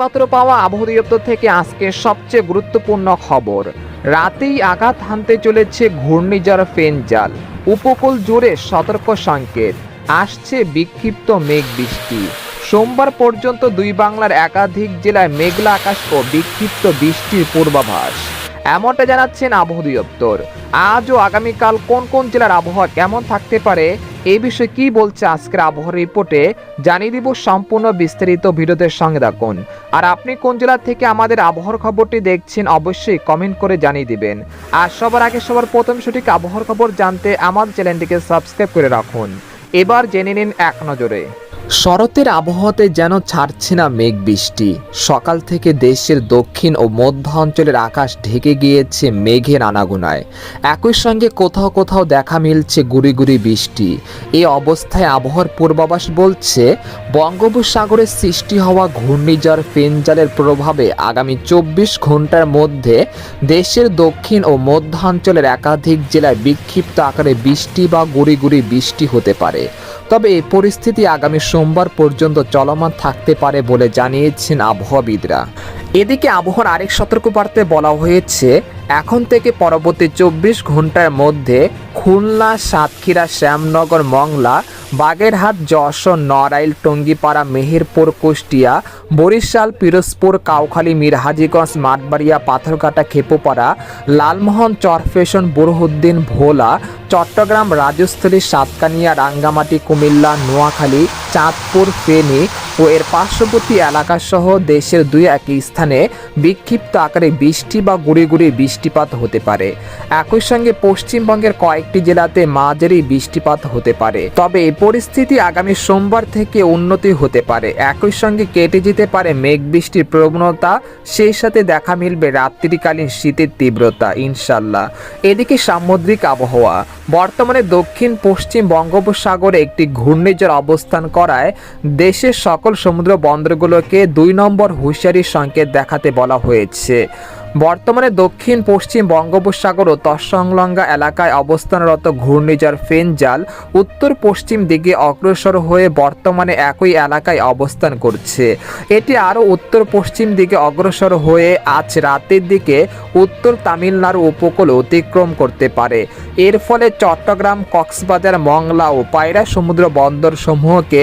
এইমাত্র পাওয়া আবহাওয়া দপ্তর থেকে আজকে সবচেয়ে গুরুত্বপূর্ণ খবর। রাতেই আঘাত হানতে চলেছে ঘূর্ণিঝড় ফেঞ্জাল। উপকূল জুড়ে সতর্ক সংকেত, আসছে বিক্ষিপ্ত মেঘ বৃষ্টি। সোমবার পর্যন্ত দুই বাংলার একাধিক জেলায় মেঘলা আকাশ ও বিক্ষিপ্ত বৃষ্টির পূর্বাভাস এমনটা জানাচ্ছেন আবহাওয়া দপ্তর। আজ ও আগামীকাল কোন কোন জেলার আবহাওয়া কেমন থাকতে পারে এই বিষয়ে কি বলছে আজকের আবহাওয়া রিপোর্টে জানিয়ে দিব। সম্পূর্ণ বিস্তারিত ভিডিওদের সঙ্গে থাকুন। আর আপনি কোন জেলা থেকে আমাদের আবহাওয়ার খবরটি দেখছেন অবশ্যই কমেন্ট করে জানিয়ে দিবেন। আর সবার আগে সবার প্রথম সঠিক আবহাওয়ার খবর জানতে আমাদের চ্যানেলটিকে সাবস্ক্রাইব করে রাখুন। এবার জেনে নিন এক নজরে। শরতের আবহাওয়াতে যেন ছাড়ছে না মেঘ বৃষ্টি। সকাল থেকে দেশের দক্ষিণ ও মধ্য অঞ্চলের আকাশ ঢেকে গিয়েছে মেঘের আনাগোনায়। একই সঙ্গে কোথাও কোথাও দেখা মিলছে গুড়ি গুড়ি বৃষ্টি। এই অবস্থায় আবহাওয়ার পূর্বাভাস বলছে, বঙ্গোপসাগরে সৃষ্টি হওয়া ঘূর্ণিঝড় ফেঞ্জালের প্রভাবে আগামী 24 ঘন্টার মধ্যে দেশের দক্ষিণ ও মধ্যাঞ্চলের একাধিক জেলায় বিক্ষিপ্ত আকারে বৃষ্টি বা গুড়ি গুড়ি বৃষ্টি হতে পারে। তবে এই পরিস্থিতি আগামী সোমবার পর্যন্ত চলমান থাকতে পারে বলে জানিয়েছেন আবহাওয়াবিদরা। এদিকে আবহাওয়ার আরেক সতর্কবার্তায় বলা হয়েছে, এখন থেকে পরবর্তী 24 ঘন্টার মধ্যে খুলনা, সাতক্ষীরা, শ্যামনগর, মংলা, বাগেরহাট, যশোর, নড়াইল, টঙ্গীপাড়া, মেহেরপুর, কুষ্টিয়া, বরিশাল, পিরোজপুর, কাউখালী, মিরহাজিগঞ্জ, মাঠবাড়িয়া, পাথরঘাটা, খেপুপাড়া, লালমোহন, চরফ্যাশন, বুরহানুদ্দিন, ভোলা, চট্টগ্রাম, রাজস্থলী, সাতকানিয়া, রাঙ্গামাটি, কুমিল্লা, নোয়াখালী, চাঁদপুর, ফেনী ও এর পার্শ্ববর্তী এলাকাসহ দেশের দুই একই স্থানে বিক্ষিপ্ত আকারে বৃষ্টি বা গুঁড়ি গুঁড়ি বৃষ্টিপাত হতে পারে। একই সঙ্গে পশ্চিমবঙ্গের কয়েকটি জেলাতে মাঝারি বৃষ্টিপাত হতে পারে। তবে এই পরিস্থিতি আগামী সোমবার থেকে উন্নতি হতে পারে। একই সঙ্গে কেটে যেতে পারে মেঘ বৃষ্টির প্রবণতা, সেই সাথে দেখা মিলবে রাত্রিকালীন শীতের তীব্রতা ইনশাল্লাহ। এদিকে সামুদ্রিক আবহাওয়া। বর্তমানে দক্ষিণ পশ্চিম বঙ্গোপসাগরে একটি ঘূর্ণিঝড় অবস্থান করায় দেশের সকল সমুদ্র বন্দরগুলোকে 2 নম্বর হুঁশিয়ারি সংকেত দেখাতে বলা হয়েছে। বর্তমানে দক্ষিণ পশ্চিম বঙ্গোপসাগর ও তৎসংলগ্ন এলাকায় অবস্থানরত ঘূর্ণিঝড় ফেঞ্জাল উত্তর পশ্চিম দিকে অগ্রসর হয়ে বর্তমানে একই এলাকায় অবস্থান করছে। এটি আরও উত্তর পশ্চিম দিকে অগ্রসর হয়ে আজ রাতের দিকে উত্তর তামিলনাড়ু উপকূল অতিক্রম করতে পারে। এর ফলে চট্টগ্রাম, কক্সবাজার, মংলা ও পায়রা সমুদ্র বন্দর সমূহকে